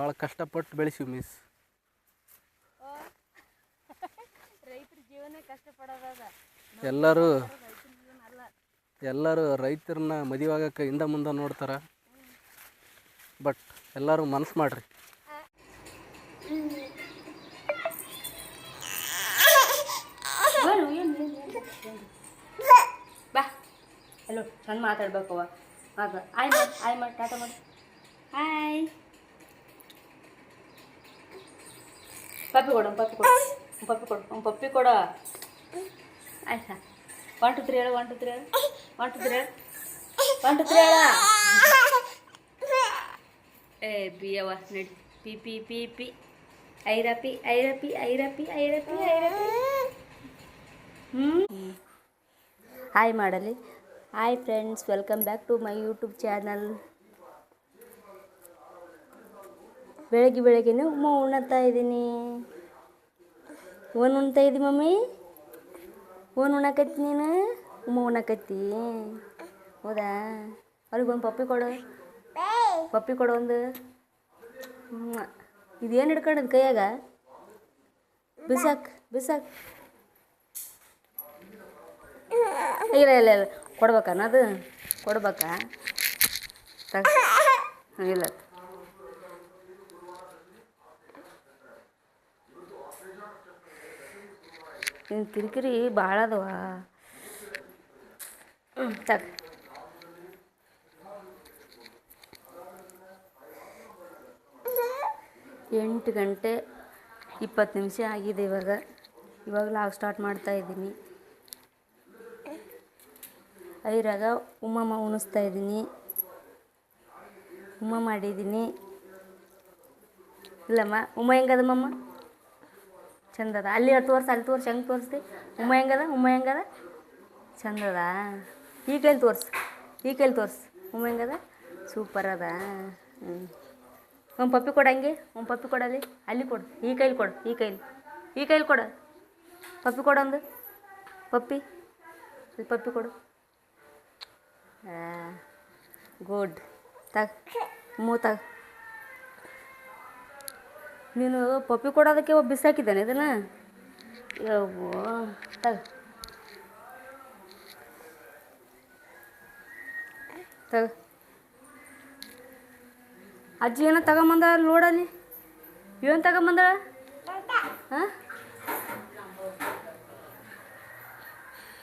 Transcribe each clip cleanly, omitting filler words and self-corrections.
ಭಾಳ ಕಷ್ಟಪಟ್ಟು ಬೆಳೆಸಿವಿ ಮಿಸ್. ರೈತರ ಜೀವನ ಕಷ್ಟಪಡೋದ. ಎಲ್ಲರೂ ರೈತರನ್ನ ಮದುವೆ ಆಗಕ್ಕೆ ಹಿಂದೆ ಮುಂದೆ ನೋಡ್ತಾರೆ. ಬಟ್ ಎಲ್ಲರೂ ಮನಸ್ಸು ಮಾಡಿರಿ. ಬಾ ಹಲೋ ಚಂದ ಮಾತಾಡ್ಬೇಕವ. ಆಯ್ ಮಾಡಿ ಟಾಟಾ ಮಾಡಿ. ಹಾಯ್ ಪಪ್ಪಿ ಕೊಡು ಪಪ್ಪಿ ಕೊಡು ಆಯ್ತಾ. 1 2 3 ಹೇಳು 1 2 3 ಹೇಳು 1 2 3 ಹೇಳು 1 2 3 ಹೇಳ. ಏ ಬಿಯವ ನಡಿ ಪಿ ಪಿ ಪಿ ಪಿ ಐರಪಿ ಐರಪಿ ಐರಪಿ ಐರಪಿ ಐರಪಿ. ಹಾಯ್ ಮಾಡಲಿ. Hi friends, welcome back to my YouTube channel. ಬೆಳಗ್ಗೆನೇ ಉಣ್ತಾ ಇದ್ದೀನಿ. ಉಣ್ತಾ ಇದ್ದಿ ಮಮ್ಮಿ? ಉಣ್ಣಕತ್ತಿ ನೀನು? ಉಣ್ಣಕತ್ತಿ ಹೌದಾ? ಅವ್ರಿಗೊಂದು ಪಪ್ಪಿ ಕೊಡು ಒಂದು. ಇದೇನು ಹಿಡ್ಕೊಂಡದ ಕೈಯಾಗ? ಬಿಸಾಕ್ ಇಲ್ಲ ಕೊಡ್ಬೇಕನ್ನೋದು ಕೊಡ್ಬೇಕಾ? ಇಲ್ಲ ಇನ್ನು ಕಿರಿಕಿರಿ ಭಾಳ ಅದಾವ. ತಗ 8 ಗಂಟೆ 20 ನಿಮಿಷ ಆಗಿದೆ ಇವಾಗ ಲಾಗ್ ಸ್ಟಾರ್ಟ್ ಮಾಡ್ತಾ ಇದ್ದೀನಿ. ಐರಾಗ ಉಮ್ಮಮ್ಮ ಉಣಿಸ್ತಾ ಇದ್ದೀನಿ. ಉಮ್ಮ ಮಾಡಿದ್ದೀನಿ. ಇಲ್ಲಮ್ಮ ಉಮ್ಮ ಹೆಂಗದಮ್ಮಮ್ಮ? ಚಂದದ. ಅಲ್ಲಿ ತೋರ್ಸು ಹೆಂಗೆ ತೋರಿಸ್ತಿ? ಉಮ್ಮ ಹೆಂಗದ ಚಂದದ. ಈ ಕೈಲಿ ತೋರ್ಸು ಉಮ್ಮ ಹೆಂಗದ? ಸೂಪರ್ ಅದ. ಒಂದು ಪಪ್ಪಿ ಕೊಡಂಗೆ ಒಂದು ಪಪ್ಪಿ ಕೊಡಲ್ಲಿ. ಅಲ್ಲಿ ಕೊಡು. ಈ ಕೈಲಿ ಕೊಡು ಪಪ್ಪಿ ಕೊಡೊಂದು ಪಪ್ಪಿ ಕೊಡು. ಗುಡ್. ತಗ ನೀನು ಪಪ್ಪಿ ಕೊಡೋದಕ್ಕೆ ಬಿಸಾಕಿದ್ದಾನೆ ಇದನ್ನು. ತಗ ಅಜ್ಜಿ ಏನೋ ತಗೊಂಬಂದ ನೋಡಲ್ಲಿ. ಏನು ತಗೊಂಬಂದ? ಹಾಂ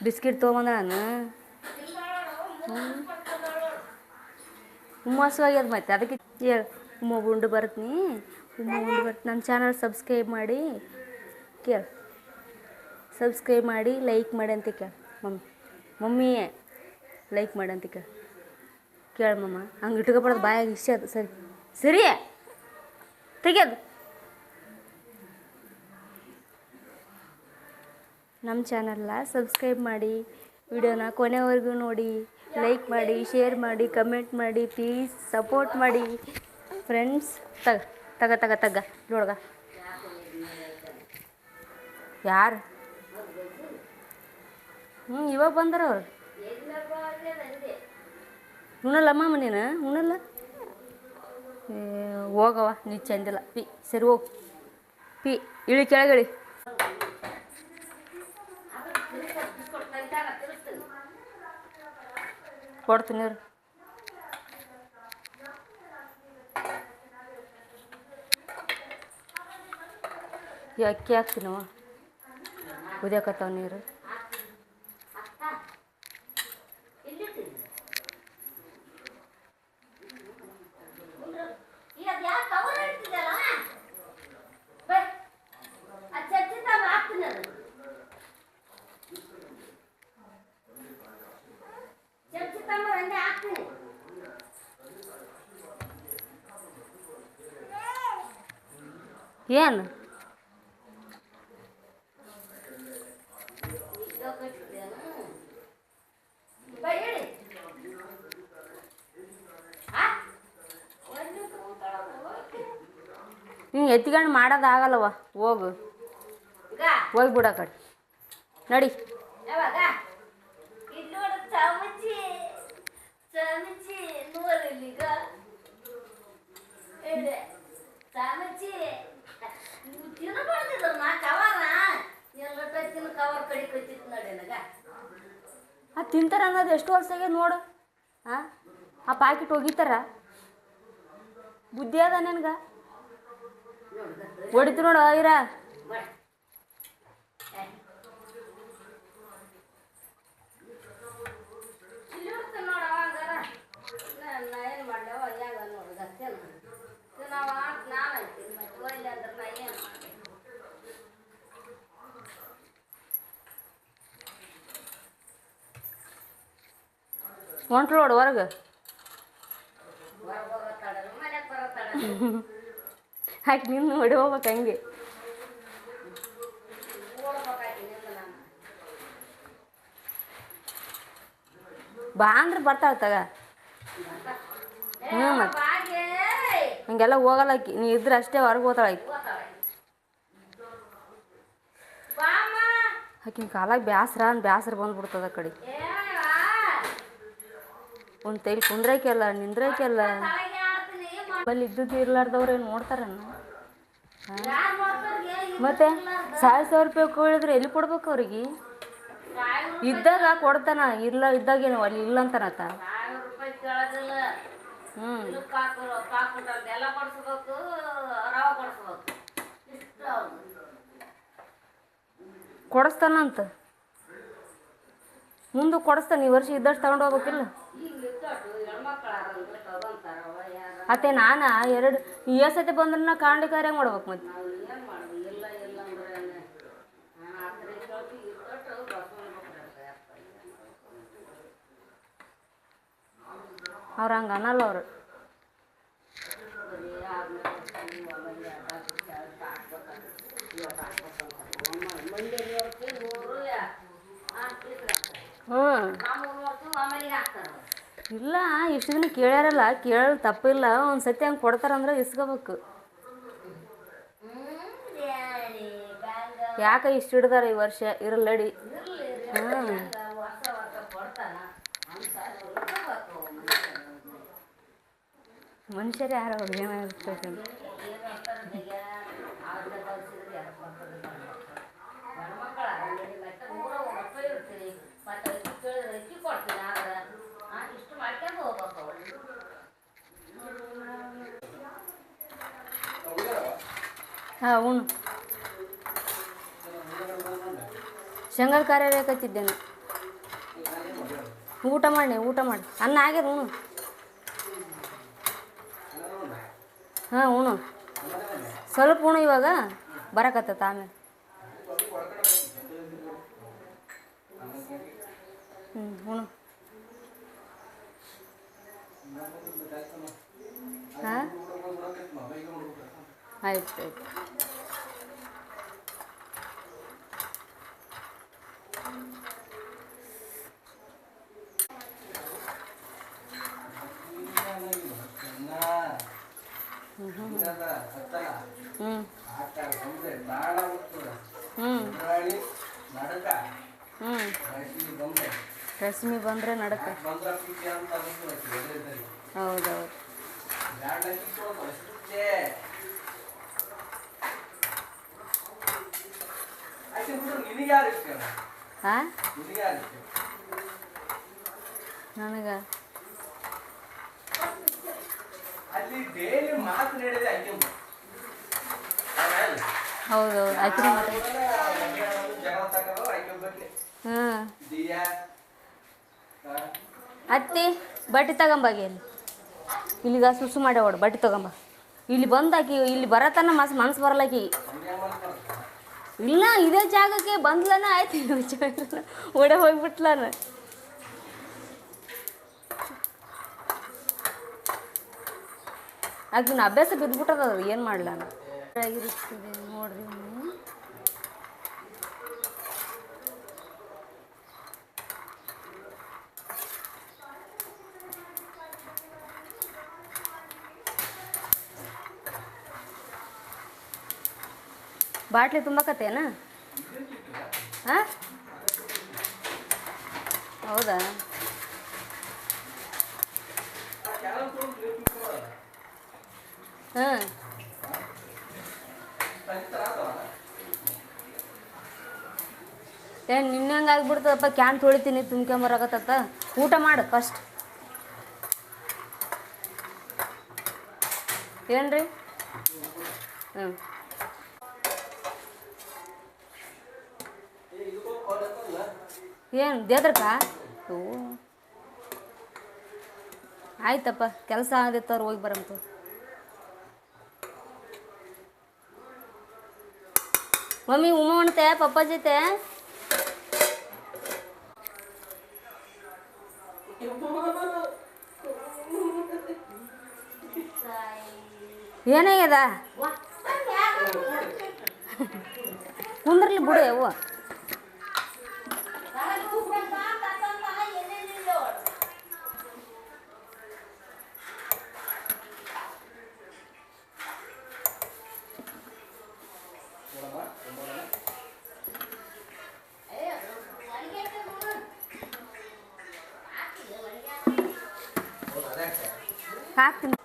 ಬಿಸ್ಕಿಟ್ ತೊಗೊಂಬಂದ. ನಾನು ಹುಮ್ಮಸ್ವಾಗ್ಯದ ಮತ್ತೆ ಅದಕ್ಕೆ ಹೇಳು. ಉಮ್ಮ ಉಂಡು ಬರ್ತೀನಿ. ನನ್ನ ಚಾನಲ್ ಸಬ್ಸ್ಕ್ರೈಬ್ ಮಾಡಿ ಕೇಳು. ಸಬ್ಸ್ಕ್ರೈಬ್ ಮಾಡಿ ಲೈಕ್ ಮಾಡಿ ಅಂತ ಕೇಳು. ಮಮ್ಮಿ ಲೈಕ್ ಮಾಡಿ ಅಂತ ಕೇಳು ಮಮ್ಮ. ಹಂಗೆ ಇಟ್ಕೊಬಾರ್ದು ಬಾಯಾಗ ಇಷ್ಟ ಅದು. ಸರಿ ತೆಗಿಯೋದು. ನಮ್ಮ ಚಾನಲ್ನ ಸಬ್ಸ್ಕ್ರೈಬ್ ಮಾಡಿ, ವಿಡಿಯೋನ ಕೊನೆವರೆಗೂ ನೋಡಿ, ಲೈಕ್ ಮಾಡಿ, ಶೇರ್ ಮಾಡಿ, ಕಮೆಂಟ್ ಮಾಡಿ, ಪ್ಲೀಸ್ ಸಪೋರ್ಟ್ ಮಾಡಿ ಫ್ರೆಂಡ್ಸ್. ತಗ ನೋಡ್ಗ ಯಾರು? ಇವಾಗ ಬಂದಾರ ಅವ್ರು. ಉಣ್ಣಲ್ಲಮ್ಮ ನೀನು? ಉಣ್ಣಲ್ಲ? ಹೋಗವ ನೀ ಚಂದಿಲ್ಲ. ಸರಿ ಹೋಗು. ಇಳಿ ಕೆಳಗಿಳಿ. ಕೊಡ್ತೀನಿ ನೀರು. ಈ ಅಕ್ಕಿ ಹಾಕ್ತೀನವ. ಕುದಿಯಕತ್ತಾವ ನೀರು. ಏನು ನೀನು ಎತ್ಕೊಂಡು ಮಾಡೋದಾಗಲ್ಲವ. ಹೋಗ್ಬಿಡ ಕಡೆ ನಡಿ. ಸಾಮಚ್ಚಿ ನೀವು ತಿನ್ನಬಾರ್ದಿದ್ದಮ್ಮ ಕವರ ಎಲ್ಲ ತಿನ್ನ ಕವರ್ ಕಡಿ ಕಚ್ಚಿತ್ತು ನೋಡಿ ನನಗೆ ಅದು ತಿಂತಾರೆ ಅನ್ನೋದು ಎಷ್ಟು ವರ್ಷ ಆಗ್ಯದ ನೋಡು ಹಾಂ ಆ ಪ್ಯಾಕೆಟ್ ಒಗಿತಾರ ಬುದ್ಧಿ ಅದ ನನಗೆ ಹೊಡಿತು ನೋಡು ಇರ ಹೊಂಟ್ರು ನೋಡು ಹೊರಗೆ ಹಾಕಿ ನಿನ್ನ ಹೊಡಿ ಹೋಗ್ಬೇಕು ಹಂಗೆ ಬಾ ಅಂದ್ರೆ ಬರ್ತಾಳೆ ತಗ ಹ್ಞೂ ಮತ್ತೆ ಹಂಗೆಲ್ಲ ಹೋಗಲ್ಲ ಆಕಿ ನೀ ಇದ್ರೆ ಅಷ್ಟೇ ಹೊರಗೆ ಹೋಗ್ತಾಳೆ ಆಕಿನ ಕಾಲಾಗ ಬ್ಯಾಸ್ರ ಬಂದ್ಬಿಡ್ತದ ಆ ಕಡೆ ಒಂದು ತೈಲಿ ಕುಂದ್ರೈಕೆಲ್ಲ ನಿಂದ್ರೈಕೆಲ್ಲ ಅಲ್ಲಿ ಇದ್ದದ್ದು ಇರ್ಲಾರ್ದವ್ರು ಏನು ನೋಡ್ತಾರನ್ನ ಮತ್ತೆ 1,000 ರೂಪಾಯಿ ಕೇಳಿದ್ರೆ ಎಲ್ಲಿ ಕೊಡ್ಬೇಕು ಅವ್ರಿಗೆ ಇದ್ದಾಗ ಕೊಡ್ತಾನ ಇದ್ದಾಗೇನು ಅಲ್ಲಿ ಇಲ್ಲ ಅಂತಾನತ್ತ ಹ್ಞೂ ಕೊಡಿಸ್ತಾನಂತ ಮುಂದೆ ಕೊಡಿಸ್ತಾನೆ ಈ ವರ್ಷ ಇದ್ದಷ್ಟು ತಗೊಂಡು ಹೋಗ್ಬೇಕಿಲ್ಲ ಅತ್ತೆ ನಾನು ಈ ಸತಿ ಬಂದ್ರೆ ನಾ ಕಾಂಡಿ ಕಾರ್ಯ ಮಾಡ್ಬೇಕು ಮತ್ತೆ ಅವ್ರು ಹಂಗೆ ಅನ್ನಲ್ಲ ಅವರು ಹ್ಞೂ ಇಲ್ಲ ಇಷ್ಟು ದಿನ ಕೇಳ್ಯಾರಲ್ಲ ಕೇಳೋದು ತಪ್ಪಿಲ್ಲ ಒಂದು ಸತಿ ಹಂಗೆ ಕೊಡ್ತಾರಂದ್ರೆ ಇಸ್ಕೋಬೇಕು ಯಾಕೆ ಇಷ್ಟು ಹಿಡ್ದಾರ ಈ ವರ್ಷ ಇರಲ್ಲಡಿ ಹ್ಞೂ ಮನುಷ್ಯರೇ ಯಾರು ಅವ್ರು ಏನಾಗಿರ್ಬೇಕು ಹಾಂ ಉಣ್ಣು ಶೇಂಗಾದ ಕಾರ್ಯ ಬೇಕತ್ತಿದ್ದೇನೆ ಊಟ ಮಾಡಿ ಅನ್ನ ಆಗ್ಯದ ಉಣ್ಣು ಹಾಂ ಉಣ್ಣು ಸ್ವಲ್ಪ ಉಣ್ಣು ಇವಾಗ ಬರಕತ್ತತ್ತ ಆಮೇಲೆ ಉಣ್ಣು ಹಾಂ ಆಯ್ತು ರಶ್ಮಿ ಬಂದರೆ ನಡಕ ಹೌದೌದು ಹಾಂ ನನಗೆ ಹೌದೌದು ಆಯ್ತು ಹಾಂ ಅತ್ತಿ ಬಟ್ಟೆ ತಗೊಂಬಾಗಿ ಇಲ್ಲಿಗ ಸುಸು ಮಾಡಿ ಹೊಡು ಬಟ್ಟೆ ತಗೊಂಬ ಇಲ್ಲಿ ಬಂದಾಕಿ ಇಲ್ಲಿ ಬರತನ ಮನ್ಸು ಬರಲಾಕಿ ಇಲ್ಲ ಇದೇ ಜಾಗಕ್ಕೆ ಬಂದ್ಲನ ಆಯ್ತು ಓಡೆ ಹೋಗ್ಬಿಟ್ಲಾನ ಅದನ್ನ ಅಭ್ಯಾಸ ಬಿದ್ದುಬಿಟ್ಟದ ಏನು ಮಾಡ್ಲಾನ ಆಗಿರುತ್ತದೆ ನೋಡ್ರಿ ಬಾಟ್ಲಿ ತುಂಬಕತ್ತೇನ ಹಾಂ ಹೌದಾ ಹಾಂ ಏನು ನಿನ್ನ ಹಂಗೆ ಆಗ್ಬಿಡ್ತದಪ್ಪ, ಕ್ಯಾನ್ ತೊಳಿತೀನಿ ತುಂಬ್ಕೊಂಬರಾಗತ್ತ. ಊಟ ಮಾಡು ಫಸ್ಟ್. ಏನು ರೀ? ಹ್ಞೂ ಏನು ದೇದ್ರಕ್ಕ? ಓ ಆಯ್ತಪ್ಪ, ಕೆಲಸ ಆಗದಿತ್ತವ್ರು ಹೋಗಿ ಬರಂತು. ಮಮ್ಮಿ ಉಮ್ಮ ಉಣ್ತೆ ಪಪ್ಪ ಜೊತೆ? ಏನಾಗ್ಯದ? ಕುಂದ್ರಲಿ ಬಿಡು ಅವು. ಹಾಕ್ತೀನಿ.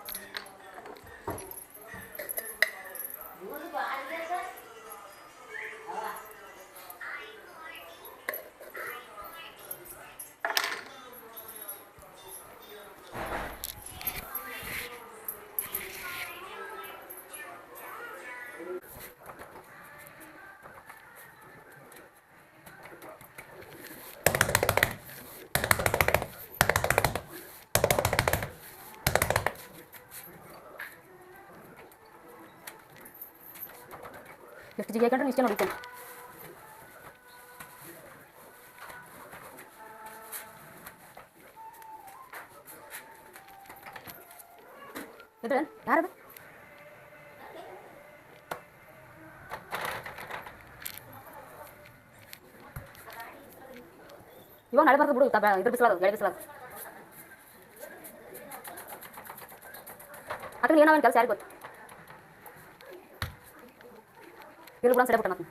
ಎಷ್ಟು ಜಿಗೆ ಕಂಡ್ರೆ ಇಷ್ಟೇ ನೋಡಿದ್ದೇನೆ. ಯಾರದು? ಇವಾಗ ನಾಳೆ ಬರ್ತದೆ ಬಿಡು. ಇದ್ರ ಬಿಸಿಲಾಗ ಗಾಳಿ ಬಿಸಿಲಾಗ ಅದ್ರ ಏನೋ ಒಂದು ಕೆಲಸ ಯಾರಿಗೆ ಗೊತ್ತು. ಇಲ್ಲಿ ಕೂಡ ಸರಿ ಬಿಟ್ಟ ನಾನು.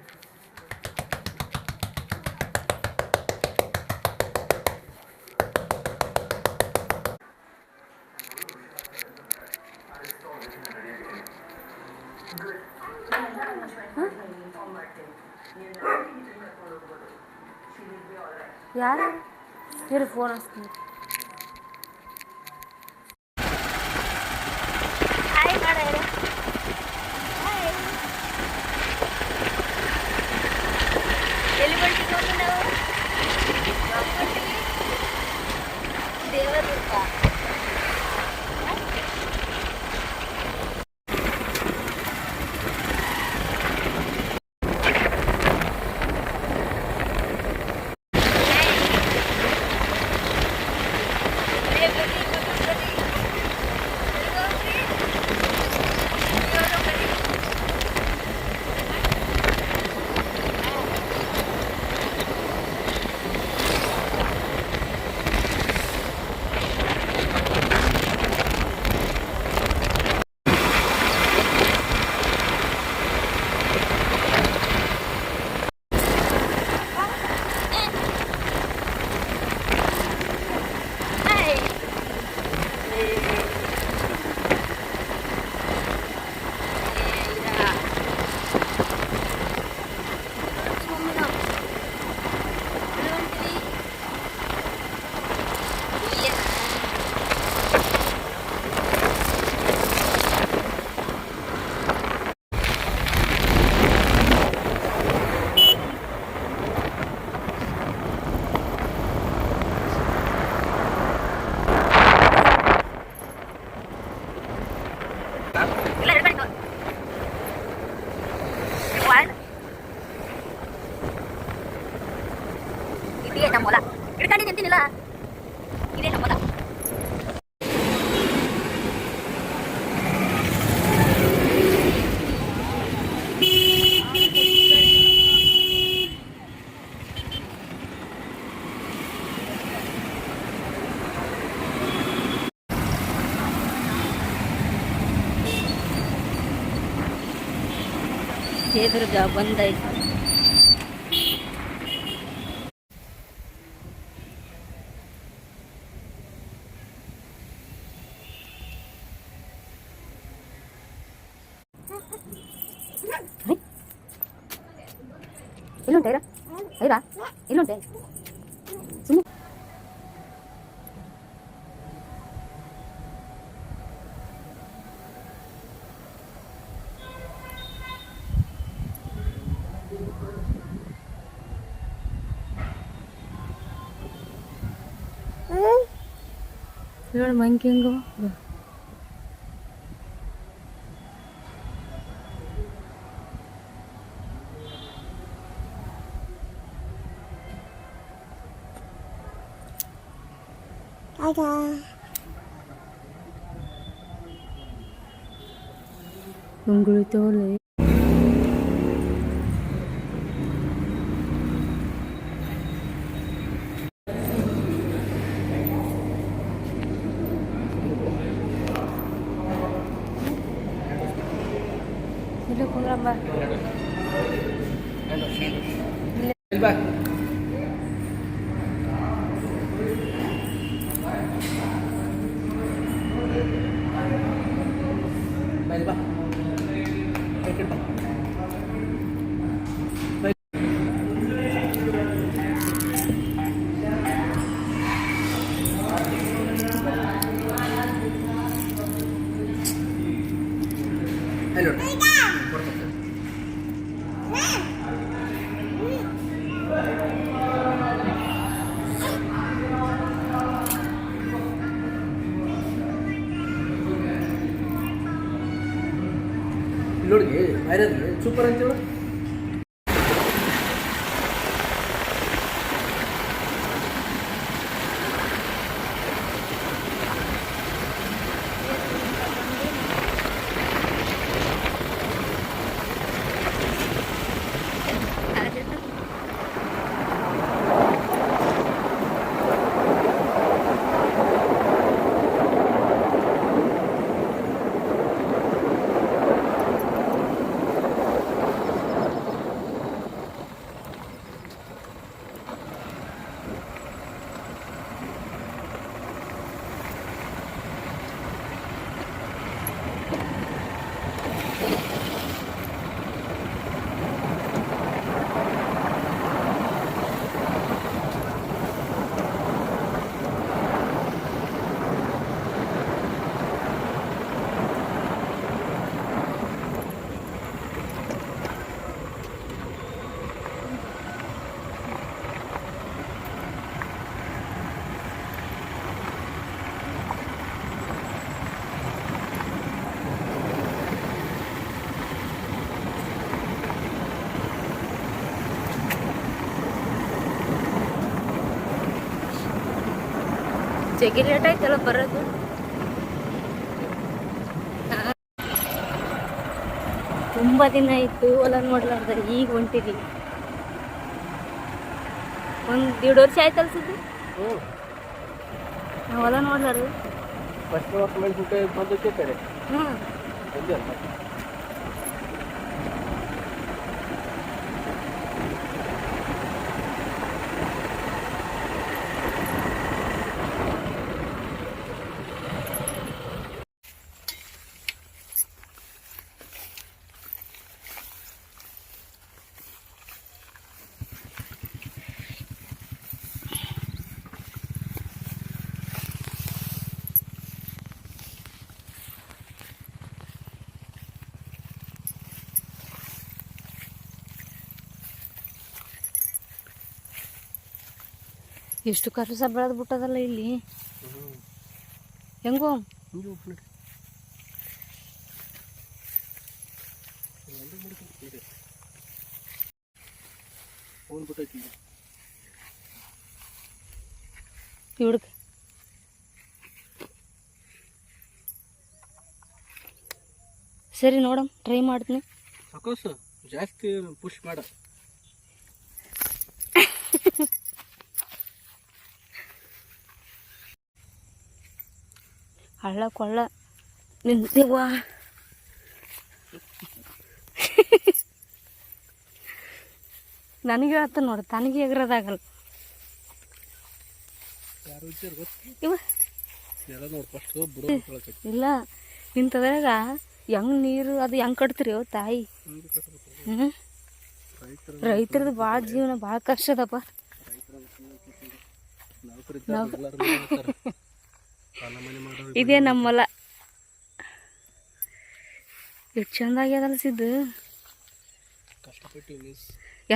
ಯಾರು ಇರು ಫೋನ್ ಹಚ್ತೀನಿ. ಎಲ್ಲಿ ಬರ್ತೀವಿ ನಾವು? ದೇವದುರ್ಗ. ಇದೇ ನಮ್ಮ ಹೊಲ. ಹಿಡ್ಕೊಂಡು ನಿಂತಿನಿಲ್ಲ, ಇದೇ ನಮ್ಮ ಹೊಲ. ದೇವದುರ್ಗ ಬಂದಾಯ್ತು. ಇನ್ನೊಂದು ಸೈರಾ ಇಲ್ಲುಂಟೆ ಸುಮ್ಮನೆ ನೋಡಿ ಮಂಕಿ ಹೆಂಗೋ ಉಂಗುಳಿತೋಲೆ ಇಲ್ಲ ಕುಂದ್ರಮ್ಮ ನೋಡಿ ಐರನ್ ಸೂಪರ್ ಅಂತೇಳಿ ಜಗ್ಗಿ ಲೇಟ್ ಆಯ್ತಲ್ಲ ಬರೋದು ತುಂಬ ದಿನ ಆಯಿತು ಹೊಲ ನೋಡ್ಲಾರ್ದ ಈಗ ಹೊಂಟಿದ್ವಿ ಒಂದು 1.5 ವರ್ಷ ಆಯ್ತಲ್ಲ ಸುದ್ದಿ ನಾವು ಹೊಲ ನೋಡ್ಲಾರ್ದು ಫಸ್ಟ್ ಬಂದಕ್ಕೆ ಕಡೆ ಹ್ಞೂ ಎಷ್ಟು ಕಸ ಬೆಳೆದು ಬಿಟ್ಟದಲ್ಲ ಇಲ್ಲಿ ಹೆಂಗೋ ಹುಡುಗ ಸರಿ ನೋಡಮ್ ಟ್ರೈ ಮಾಡ್ತೀನಿ ಸಾಕೋಸು ಜಾಸ್ತಿ ಪುಷ್ ಮಾಡ ಹಳ್ಳ ಕೊಳ್ಳ ನಿಂತೀವ ನನಗೆ ಹೇಳ್ತ ನೋಡಿ ತನಗೆ ಎಗರೋದಾಗಲ್ಲ ಇವ ಇಲ್ಲ ಇಂಥದ್ರಾಗ ಹೆಂಗ್ ನೀರು ಅದು ಹೆಂಗ್ ಕಟ್ತೀರಿ ತಾಯಿ ಹ್ಞೂ ರೈತರದ್ದು ಭಾಳ ಜೀವನ ಭಾಳ ಕಷ್ಟ ಅದಪ್ಪ. ಇದೇ ನಮ್ಮ ಹೊಲ. ಎಷ್ಟು ಚಂದ ಆಗ್ಯದಲ್ಲ ಸಿದ್ದು. ಕಷ್ಟಪಟ್ಟಿವಿ ಮಿಸ್,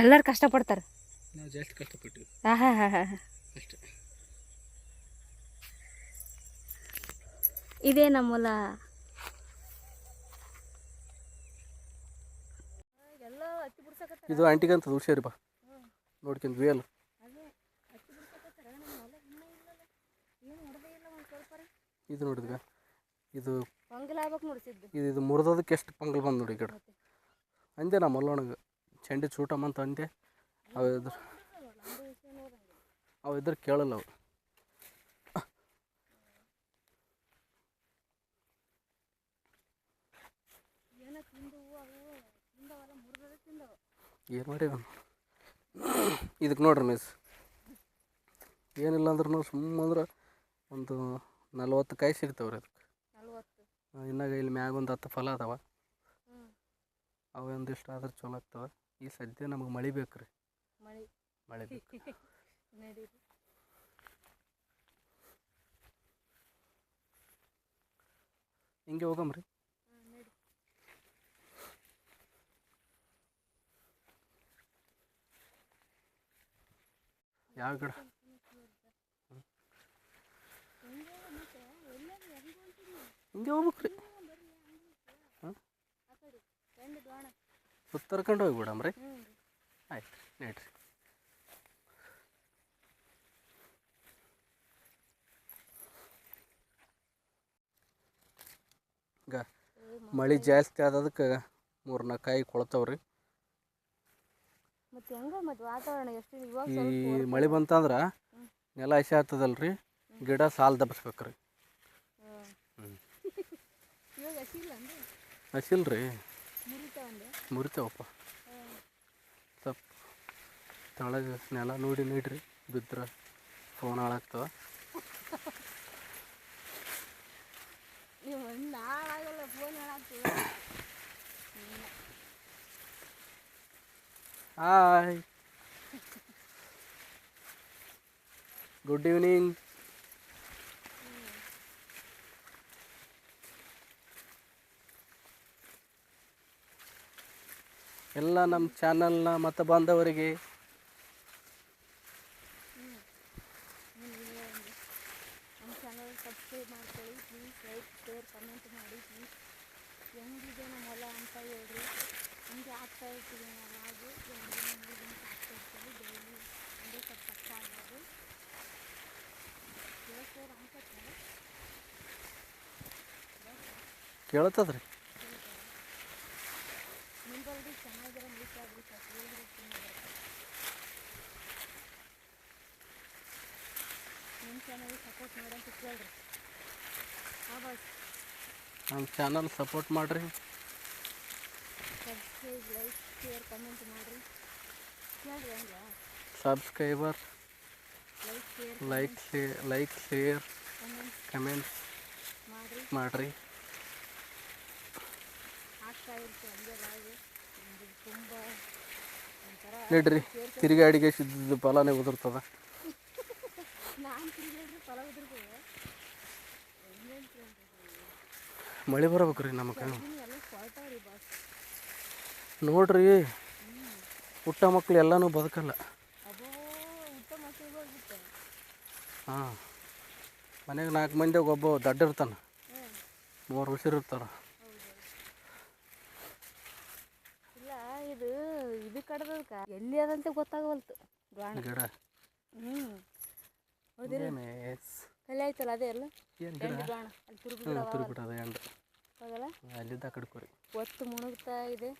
ಎಲ್ಲರೂ ಕಷ್ಟಪಡ್ತಾರೆ. ನಾವು ಜಾಸ್ತಿ ಕಷ್ಟಪಟ್ಟಿವಿ ಆಹಾ ಹಾ ಹಾ ಅಷ್ಟೇ. ಇದೇ ನಮ್ಮ ಹೊಲ. ಇದು ಆಂಟಿಗಂತ ಹುಷಾರಿ ಬಾ ನೋಡ್ಕೊಂಡ್ವಿ ಅಲ್ಲ. ಇದು ನೋಡಿದ್ವಿ, ಇದು ಇದು ಮುರಿದೋದಕ್ಕೆ ಎಷ್ಟು ಪಂಗಲ್ ಬಂದು ನೋಡಿ ಈ ಕಡೆ. ಅಂದೆ ನಮ್ಮ ಮಲ್ಲೊಣಗೆ ಚಂಡಿ ಚೂಟಮ್ಮಂತ ಅಂದೆ. ಅವಿದ್ರೆ ಕೇಳಲ್ಲ ಅವು. ಏನು ಮಾಡಿ ಇದಕ್ಕೆ ನೋಡ್ರಿ ಮಿಸ್, ಏನಿಲ್ಲ ಅಂದ್ರೂ ಸುಮ್ಮಂದ್ರೆ ಒಂದು 40 ಕಾಯಿ ಸಿಗ್ತಾವ್ರಿ ಅದಕ್ಕೆ. ಇನ್ನಾಗ ಇಲ್ಲಿ ಮ್ಯಾಗ ಒಂದು 10 ಫಲ ಅದಾವ. ಅವು ಒಂದಿಷ್ಟು ಆದ್ರೆ ಚಲೋ ಆಗ್ತಾವೆ. ಈ ಸದ್ಯ ನಮಗೆ ಮಳೆ ಬೇಕು ರೀ, ಮಳೆ ಬೇಕು. ಹಿಂಗೆ ಹೋಗಮ್ರಿ. ಯಾವ ಗಿಡ? ಹಿಂಗೆ ಹೋಗ್ಬೇಕ್ರಿ. ಹಾಂ, ಸುತ್ತರ್ಕೊಂಡು ಹೋಗ್ಬಿಡಮ್ರಿ. ಆಯ್ತು ನಡ್ರಿ. ಈಗ ಮಳೆ ಜಾಸ್ತಿ ಆದದಕ್ಕೆ 3-4 ಕಾಯಿ ಕೊಳ್ತಾವ್ರಿ. ಈ ಮಳೆ ಬಂತಂದ್ರೆ ನೆಲ ಹಸಿ ಆಗ್ತದಲ್ರಿ, ಗಿಡ ಸಾಲು ದಬ್ಸ್ಬೇಕ್ರಿ. ಹಸಿಲ್ರಿ, ಮುರಿತಾವಪ್ಪ. ಸ್ವಲ್ಪ ತಳಗೆ ನೆಲ ನೋಡಿ ನೀಡ್ರಿ, ಬಿದ್ರೆ ಫೋನ್ ಹಾಳಾಗ್ತವ. Hi, good evening. ಎಲ್ಲ ನಮ್ಮ ಚಾನಲ್ನ ಮತ್ತು ಬಾಂಧವರಿಗೆ ಸಬ್ಸ್ಕ್ರೈಬ್ ಮಾಡ್ಕೊಳ್ಳಿ ಪ್ಲೀಸ್. ಲೈಕ್, ಶೇರ್, ಕಮೆಂಟ್ ಮಾಡಿ ಪ್ಲೀಸ್. ಹೆಂಗಿದೆ ನಮ್ಮ ಹೊಲ ಅಂತ ಹೇಳ್ರಿ. ಹಂಗೆ ಆಗ್ತಾ ಇರ್ತೀವಿ ನಾವು. ಆಗ್ತಾ ಇರ್ತೀವಿ ಡೈಲಿ. ಹಂಗೆ ಸ್ವಲ್ಪ ಕಷ್ಟ ಆಗೋದು ಕೇಳ್ತದ್ರಿ. ನಿಂಬಲ್ರಿ ಚೆನ್ನಾಗಿರೋ ಮೀಟಾಗ್ರಿ ಹೇಳಿದ್ರೆ ನಿಮ್ಮ ಚಾನಲ್ ಸಪೋರ್ಟ್ ಮಾಡೋಂತ ಕೇಳ್ರಿ. ನಮ್ಮ ಚಾನಲ್ ಸಪೋರ್ಟ್ ಮಾಡಿರಿ. ಸಬ್ಸ್ಕ್ರೈಬ್, ಲೈಕ್, ಶೇರ್, ಕಮೆಂಟ್ ಮಾಡಿರಿ. ಕೇಳ್ರಿ ಹಂಗ ಸಬ್ಸ್ಕ್ರೈಬರ್, ಲೈಕ್ ಶೇರ್ ಕಮೆಂಟ್ಸ್ ಮಾಡಿರಿ. ಆಗ್ತಾ ಇರುತ್ತೆ ಹಂಗೆ ಬಾಗಿ ತುಂಬ ಒಂಥರ ನೋಡ್ರಿ, ತಿರುಗಾಡಿಗೆ ಸಿದ್ದ ಫಲನೇ ಉದುರ್ತದ. ನಾನು ತಿರುಗಾಡ್ರಿ ಫಲ ಉದುರ್ತದೆ. ಮಳೆ ಬರ್ಬೇಕ್ರಿ ನಮಗೆ. ಎಲ್ಲ ಕೊಳ್ತಾವ್ರಿ ಬಾಸ್. ನೋಡ್ರಿ, ಹುಟ್ಟ ಮಕ್ಳು ಎಲ್ಲನೂ ಬದುಕಲ್ಲ. ಅಬ್ಬೋ ಊಟ ಮಕ್ಕಳಿಗೆ ಹೋಗ್ಬಿಟ್ಟೆ. ಹಾಂ, ಮನೆಗೆ 4 ಮಂದಿಯಾಗ ಒಬ್ಬ ದಡ್ಡ ಇರ್ತಾನೆ, 3 ಉಸಿರು ಇರ್ತಾರ. ಇಲ್ಲ ಇದು ಕಡ್ದದ್ಕ ಎಲ್ಲಿ ಅದಂತ ಗೊತ್ತಾಗವಲ್ತು ಗಿಡ. ಕಲೆ ಆಯ್ತಲ್ಲ ಅದೇ ಅಲ್ಲ. ಏನು ಗಿಡ? ಅಲ್ಲಿ ತುರುಬಿಡದ ಎಂಡು ಹೋಗಲ್ಲ, ಅಲ್ಲಿದ್ದ ಕಡ್ಕೋರಿ. ಒತ್ತು ಮುಣುಗ್ತಾ ಇದೆ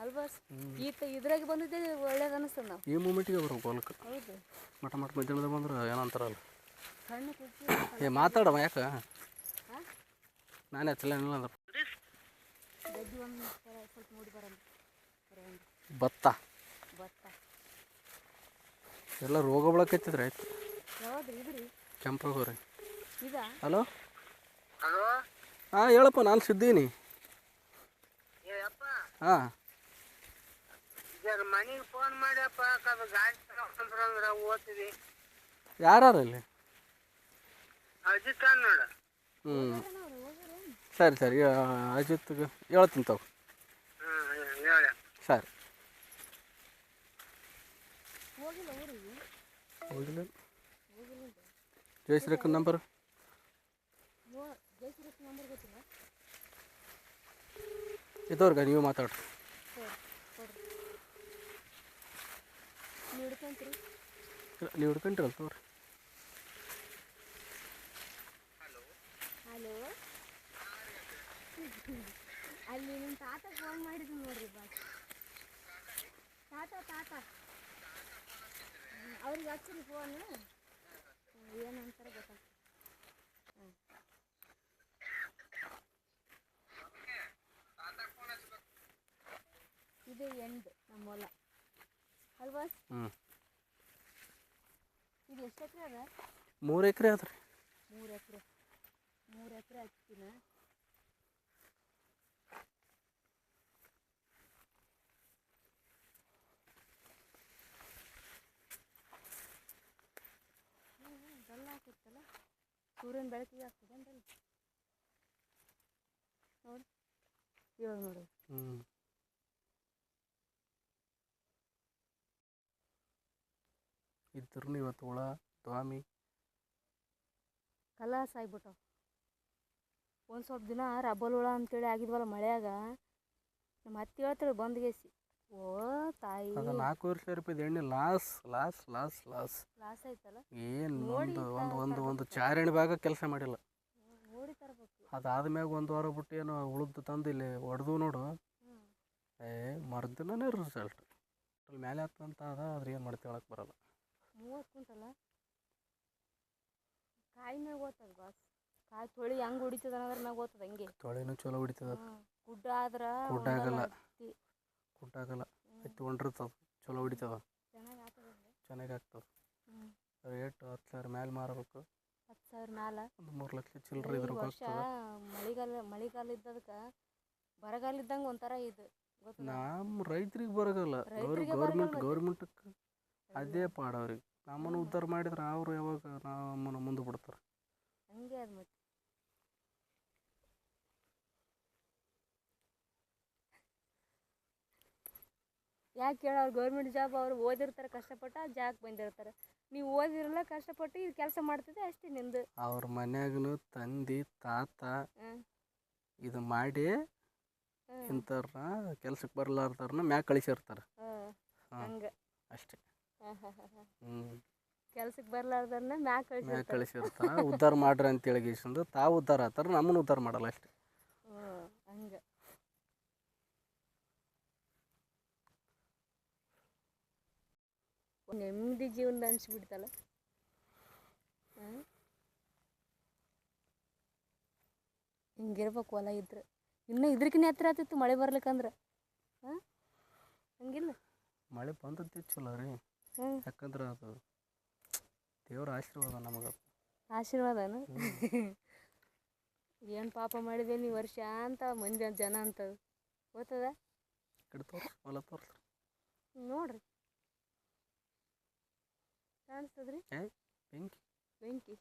ಅಲ್ಬಾಸ್. ಇದ್ರಾಗ ಬಂದಿದ್ದೆ ಒಳ್ಳೇದು ಅನಿಸ್ತದೆ. ನಾವು ಈ ಮೂಮೆಂಟಿಗೆ ಬರ್ಬೇಕು ಹೊಲಕ್ಕೆ. ಹೌದು, ಮಠ ಮಧ್ಯಾಹ್ನದ ಬಂದ್ರೆ ಏನಂತಾರಲ್ಲ, ಸಣ್ಣ ಕುರ್ಚಿ ಮಾತಾಡವ. ಯಾಕೆ ನಾನೇ ಹಚ್ಚಲೇನಿಲ್ಲ ಅಂದ್ರೆ ಗಡ್ಡಿ ಒಂದು ಸ್ವಲ್ಪ ನೋಡಿ ಬರೋಣ. ಭತ್ತ ಎಲ್ಲ ರೋಗ ಬೆಳಕತ್ತಿದ್ರೆ ಆಯ್ತು. ಯಾವ್ದು ಇದ್ರಿ ಕೆಂಪಗೋರಿ. ಇದಾ? ಹಲೋ, ಹಾಂ ಹೇಳಪ್ಪ, ನಾನು ಸಿದ್ದೀನಿ. ಹಾಂ, ಮನೆಗೆ ಫೋನ್ ಮಾಡ್ಯಪ್ಪ ಅದು ಗಾಡಿ ತಗೊಂಡ್ರಂದ್ರೆ ಓದ್ತೀವಿ ಯಾರಲ್ಲಿ? ಅಜಿತ್ ನೋಡು. ಹ್ಞೂ ಸರಿ ಸರಿ ಅಜಿತ್ಗೆ ಹೇಳ್ತೀನಿ ತಗೋ. ಹೇಳ ಸರಿ ಹೋಗಿಲ್ಲ. ಜಯಶ್ರೀಕನ್ ನಂಬರ್ ಇದ್ದವ್ರಿಗೆ ನೀವು ಮಾತಾಡ್ರಿ. ನೀವು ಹಿಡ್ಕೊಂಡ್ರಲ್ಲ ತೋರಿ. ಹಲೋ ಅಲ್ಲಿ ನಿಮ್ಮ ತಾತ ಫೋನ್ ಮಾಡಿದ್ರು ನೋಡ್ರಿ ಬಾ. ತಾತ ಅವ್ರಿಗೆ ಹಚ್ಚಿರಿ ಫೋನ್, ಏನಂತಾರ ಗೊತ್ತಾಗ್ತದೆ. ಇದು ಎಂಡ್ ನಮ್ಮ ಹೊಲ ಅಲ್ವಾ? ಹ್ಞೂ ಇದು ಎಷ್ಟು ಎಕರೆ ಅದ? 3 ಎಕರೆ ಅದ ರೀ. 3 ಎಕರೆ ಹಚ್ತೀನ. ಡಲ್ ಹಾಕುತ್ತಲ್ಲ, ಸೂರ್ಯನ ಬೆಳಕಿಗೆ ಆಗ್ತದೆ ಅಂದಲ್ಲಿ ನೋಡಿ. ಇವಾಗ ನೋಡಿ. ಇದ್ರೂ ಇವತ್ತು ಹುಳ ದ್ವಾಮಿ ಕಲಾಸ ಆಗ್ಬಿಟ್ಟವು. ಒಂದು ಸ್ವಲ್ಪ ದಿನ ರಬ್ಬಲ್ ಹುಳ ಅಂತೇಳಿ ಆಗಿದ್ವಲ್ಲ ಮಳೆಯಾಗ, ನಮ್ಮ ಅತ್ತೆ ಹೇಳ್ತಾಳೆ ಬಂದ್ಗೇಸಿ, ಓ ತಾಯಿ ಅದು 4,000 ರೂಪಾಯಿದು ಎಣ್ಣೆ loss loss loss loss loss ಆಯ್ತಲ್ಲ. ಏನು ಒಂದು ಚಾರಣಿ ಭಾಗ ಕೆಲಸ ಮಾಡಿಲ್ಲ. ನೋಡಿ ತರಬೇಕು. ಅದಾದ್ಮ್ಯಾಗ 1 ವಾರ ಬಿಟ್ಟು ಏನು ಉಳಿದು ತಂದು ಇಲ್ಲಿ ಹೊಡೆದು ನೋಡು, ಮರ್ದಿನೇ ರಿಸಲ್ಟ್ ಅಲ್ಲಿ ಮೇಲೆ ಹತ್ತಂತ ಅದ. ಆದ್ರೆ ಏನು ಮಾಡ್ತೀವಿ ಹೇಳಕ್ಕೆ ಬರಲ್ಲ. 30 ಕ್ವಿಂಟಲ ಕಾಯಿ ಮ್ಯಾಗ ಓದ್ತದ ಬಾಸ್. ಕಾಯಿ ತೊಳಿ ಹೆಂಗೆ ಹೊಡಿತದ ಅನ್ನೋದ್ರ ಮ್ಯಾಗ ಓದ್ತದ. ಹಂಗೆ ತೊಳೆನೂ ಚಲೋ ಹೊಡಿತದ. ಗುಡ್ಡ ಆದ್ರೆ ಗುಡ್ಡಾಗಲ್ಲ ಹತ್ತಿ ಹೊಂಡಿರ್ತದ, ಚಲೋ ಹೊಡಿತದ, ಚೆನ್ನಾಗಿ ಆಗ್ತದೆ. ರೇಟ್ 10,000 ಮ್ಯಾಲೆ ಮಾರಬೇಕು. 10,000 ಮ್ಯಾಲೆ ಒಂದು 3 ಲಕ್ಷ ಚಿಲ್ಲರೆ ಇದ್ರ ವರ್ಷ ಮಳೆಗಾಲ ಇದ್ದದಕ್ಕೆ ಬರಗಾಲ ಇದ್ದಂಗೆ ಒಂಥರ ಇದು ಗೊತ್ತ. ನಮ್ಮ ರೈತರಿಗೆ ಬರಗಲ್ಲ, ಗೌರ್ಮೆಂಟಕ್ಕೆ ಅದೇ ಪಾಡ ಅವ್ರಿಗೆ. ನಮ್ಮನ್ನು ಉದ್ಧಾರ ಮಾಡಿದ್ರೆ ಅವರು ಯಾವಾಗ ನಮ್ಮನ್ನು ಮುಂದೆ ಬಿಡ್ತಾರೆ. ಹಂಗೆ ಅದು ಮತ್ತೆ. ಯಾಕೆ ಕೇಳೋರು ಗೌರ್ಮೆಂಟ್ ಜಾಬ್ ಅವ್ರು ಓದಿರ್ತಾರೆ, ಕಷ್ಟಪಟ್ಟು ಆ ಜಾಗಕ್ಕೆ ಬಂದಿರ್ತಾರೆ. ನೀವು ಓದಿರಲ್ಲ, ಕಷ್ಟಪಟ್ಟು ಇದು ಕೆಲಸ ಮಾಡ್ತಿದ್ದೆ ಅಷ್ಟೇ ನಿಂದು. ಅವ್ರ ಮನ್ಯಾಗನು ತಂದೆ ತಾತ ಇದು ಮಾಡಿ ಇಂಥವ್ರನ್ನ ಕೆಲ್ಸಕ್ಕೆ ಬರ್ಲಾರ್ದವ್ರನ್ನ ಮ್ಯಾಗ ಕಳಿಸಿರ್ತಾರೆ. ಹಂಗೆ ಅಷ್ಟೇ. ಕೆಲ್ಸಕ್ಕೆ ಬರ್ಲಾರ್ದನ್ನ ಮ್ಯಾಗ ಕಳಿಸಿರ್ತಾರೆ. ಉದ್ಧಾರ ಮಾಡ್ರಿ ಅಂತೇಳಿ ಗೀಸಂದು ತಾವು ಉದ್ಧಾರ ಆಗ್ತಾರೆ, ನಮ್ಮನ್ನು ಉದ್ಧಾರ ಮಾಡಲ್ಲ ಅಷ್ಟೇ. ಹಂಗೆ ನೆಮ್ಮದಿ ಜೀವನ ಅನ್ಸ್ಬಿಡ್ತಲ್ಲ. ಹಿಂಗಿರ್ಬೇಕು ಹೊಲ ಇದ್ರೆ. ಇನ್ನೂ ಇದ್ರಕಿನ್ನ ಎತ್ತರ ಆಗ್ತಿತ್ತು ಮಳೆ ಬರ್ಲಿಕ್ಕಂದ್ರೆ. ಹಂಗಿಲ್ಲ, ಮಳೆ ಬಂದದ್ದೇ ಚಲೋ ರೀ. ಯಾಕಂದ್ರೆ ಅದು ದೇವ್ರ ಆಶೀರ್ವಾದ ನಮಗೆ. ಆಶೀರ್ವಾದನ ಏನು ಪಾಪ ಮಾಡಿದೆ ನೀವು ವರ್ಷ ಅಂತ ಮಂದಿ ಜನ ಅಂತದು ಗೊತ್ತದ. ಕಡೆ ತೋರ್ಸಿ ಹೊಲ ತೋರ್ಸ್ರಿ ನೋಡ್ರಿ, ಕಾಣಿಸ್ತದ್ರಿ ಬೆಂಕಿ.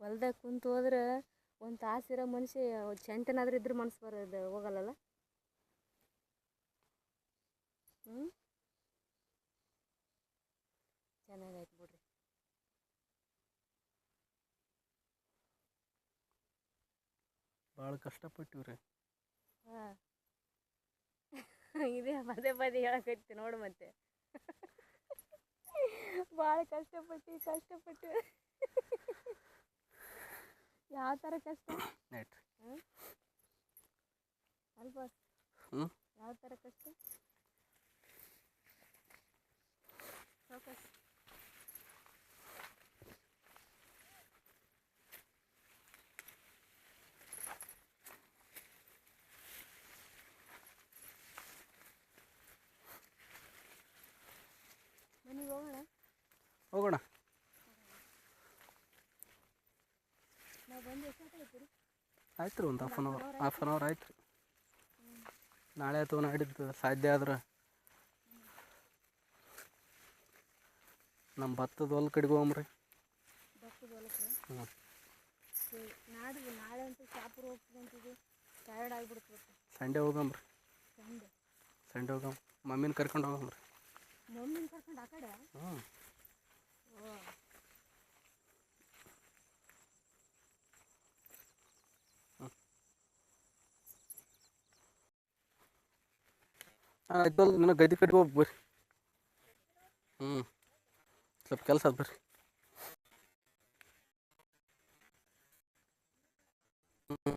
ಹೊಲ್ದಾಗ ಕುಂತು ಹೋದ್ರೆ ಒಂದು ತಾಸಿರೋ ಮನುಷ್ಯ ಚೆಂಟನಾದ್ರೂ ಇದ್ರೆ ಮನಸ್ಸು ಬರೋದು ಹೋಗಲ್ಲಲ್ಲ. ಚೆನ್ನಾಗಾಯ್ತು ಬಿಡ್ರಿ. ಭಾಳ ಕಷ್ಟಪಟ್ಟಿವ್ರಿ. ಇದೇ ಪದೇ ಹೇಳಕೈತಿ ನೋಡು ಮತ್ತೆ. ಭಾಳ ಕಷ್ಟಪಟ್ಟು ಯಾವ ಥರ ಕಷ್ಟ ಅಲ್ವಾ? ಯಾವ ಥರ ಕಷ್ಟ? ಮನೆಗೆ ಹೋಗೋಣ. ನಾವು ಬಂದು ಎಷ್ಟಾಗ್ತೈತಿ ರೀ? ಆಯ್ತು ರೀ, ಒಂದು ಹಾಫ್ ಆನ್ ಅವರ್ ಆಯ್ತು ರೀ. ನಾಳೆ ಅಥವಾ ನಾಡಿದ್ದು ಸಾಧ್ಯ ಆದ್ರೆ ನಮ್ಮ ಭತ್ತದ ಹೊಲ ಕಡೆಗೆ ಹೋಗ್ರಿ. ಭತ್ತದ ಹೊಲಕ್ಕೆ ಹ್ಞೂ ನಾಳೆ ಅಂತೂ ಶಾಪುರ ಹೋಗ್ತಿದ್ದಂತಿದ್ದು ಟಯರ್ಡ್ ಆಗಿಬಿಡ್ತು. ಸಂಡೇ ಹೋಗಮ್ರಿ. ಸಂಡೆ ಸಂಡೇ ಹೋಗಮ್. ಮಮ್ಮಿನ ಕರ್ಕೊಂಡು ಹೋಗಮ್ರಿ. ಮಮ್ಮಿನ ಕರ್ಕೊಂಡು ಆ ಕಡೆ. ಹ್ಞೂ ಓ ಆಯ್ತು ನಿನ್ನ ಗದ್ದೆ ಕಡೆಗೆ ಹೋಗಿ ಬರ್ರಿ. ಹ್ಞೂ ಸ್ವಲ್ಪ ಕೆಲಸ ಅದ ಬರ್ರಿ. ಹ್ಞೂ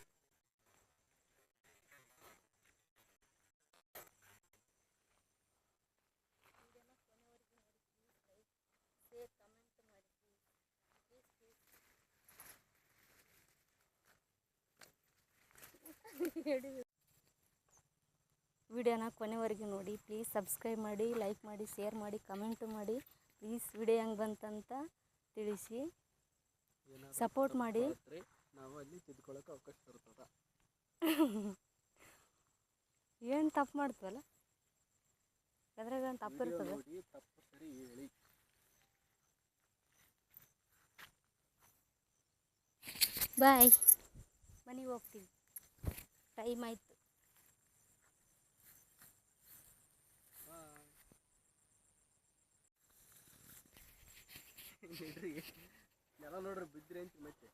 ವಿಡಿಯೋನ ಕೊನೆವರೆಗೂ ನೋಡಿ. ಪ್ಲೀಸ್ ಸಬ್ಸ್ಕ್ರೈಬ್ ಮಾಡಿ, ಲೈಕ್ ಮಾಡಿ, ಶೇರ್ ಮಾಡಿ, ಕಮೆಂಟು ಮಾಡಿ. ಪ್ಲೀಸ್ ವಿಡಿಯೋ ಹೆಂಗೆ ಬಂತಂತ ತಿಳಿಸಿ, ಸಪೋರ್ಟ್ ಮಾಡಿ. ನಾವು ಅಲ್ಲಿ ತಿದ್ಕೊಳ್ಳೋಕೆ ಅವಕಾಶ ಇರ್ತದ. ಏನು ತಪ್ಪು ಮಾಡ್ತೀವಲ್ಲ, ಅದ್ರಾಗ ಒಂದು ತಪ್ಪು ಇರ್ತದೆ. ತಪ್ಪು ಸರಿ ಹೇಳಿ. ಬಾಯ್, ಮನೆಗೆ ಹೋಗ್ತೀವಿ, ಟೈಮ್ ಆಯಿತು. ನೆಲ ನೋಡ್ರಿ ಬಿದ್ದರೆ ಅಂತ ಮತ್ತೆ